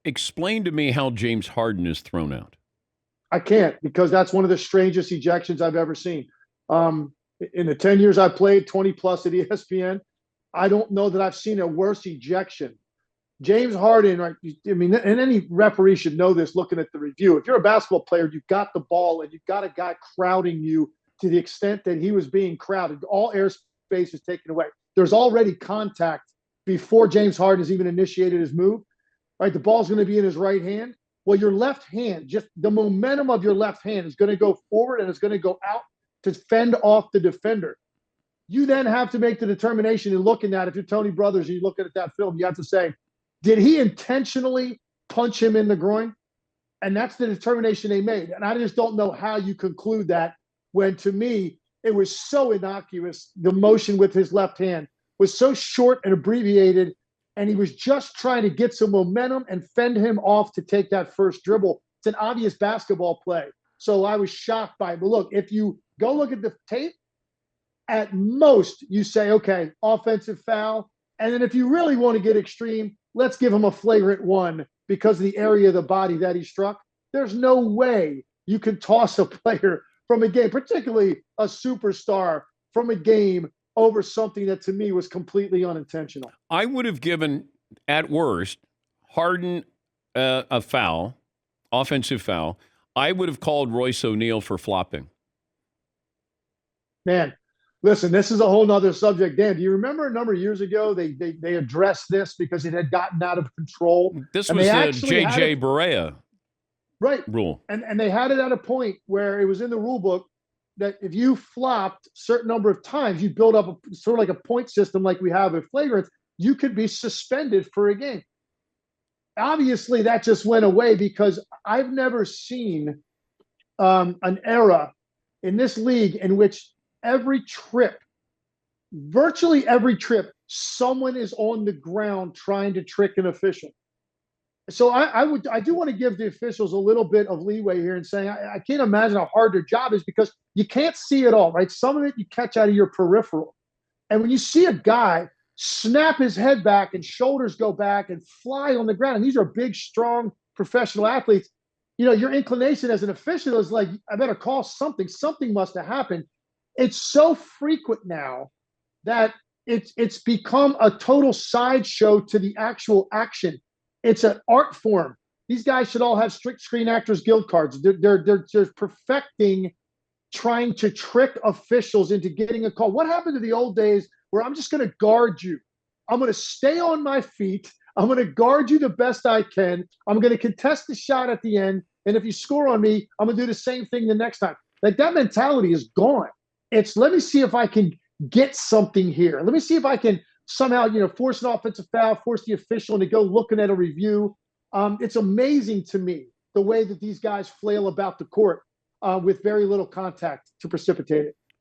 Explain to me how James Harden is thrown out. I can't, because that's one of the strangest ejections I've ever seen. In the 10 years I played, 20 plus at ESPN, I don't know that I've seen a worse ejection. James Harden, right? I mean, and any referee should know this looking at the review. If you're a basketball player, you've got the ball and you've got a guy crowding you to the extent that he was being crowded. All airspace is taken away. There's already contact before James Harden has even initiated his move. Right? The ball's going to be in his right hand. Well, your left hand, just the momentum of your left hand is going to go forward and it's going to go out to fend off the defender. You then have to make the determination in looking at, if you're Tony Brothers and you're looking at that film, you have to say, did he intentionally punch him in the groin? And that's the determination they made. And I just don't know how you conclude that when, to me, it was so innocuous. The motion with his left hand was so short and abbreviated, and he was just trying to get some momentum and fend him off to take that first dribble. It's an obvious basketball play. So I was shocked by it. But look, if you go look at the tape, at most you say, okay, offensive foul. And then if you really want to get extreme, let's give him a flagrant one because of the area of the body that he struck. There's no way you can toss a player from a game, particularly a superstar, from a game over something that to me was completely unintentional. I would have given, at worst, Harden a foul, offensive foul. I would have called Royce O'Neal for flopping. Man, listen, this is a whole nother subject. Dan, do you remember a number of years ago they addressed this because it had gotten out of control? This was the J.J. Barea rule. And they had it at a point where it was in the rule book that if you flopped a certain number of times, you build up sort of like a point system like we have with flagrants, you could be suspended for a game. Obviously, that just went away because I've never seen an era in this league in which virtually every trip, someone is on the ground trying to trick an official. So I do want to give the officials a little bit of leeway here and saying I can't imagine how hard their job is because you can't see it all, right? Some of it you catch out of your peripheral. And when you see a guy snap his head back and shoulders go back and fly on the ground, and these are big, strong professional athletes, you know, your inclination as an official is like, I better call something. Something must have happened. It's so frequent now that it's become a total sideshow to the actual action. It's an art form. These guys should all have strict Screen Actors Guild cards. They're perfecting trying to trick officials into getting a call. What happened to the old days where I'm just going to guard you? I'm going to stay on my feet. I'm going to guard you the best I can. I'm going to contest the shot at the end. And if you score on me, I'm going to do the same thing the next time. Like, that mentality is gone. It's, let me see if I can get something here. Let me see if I can somehow, force an offensive foul, force the official to go looking at a review. It's amazing to me the way that these guys flail about the court with very little contact to precipitate it.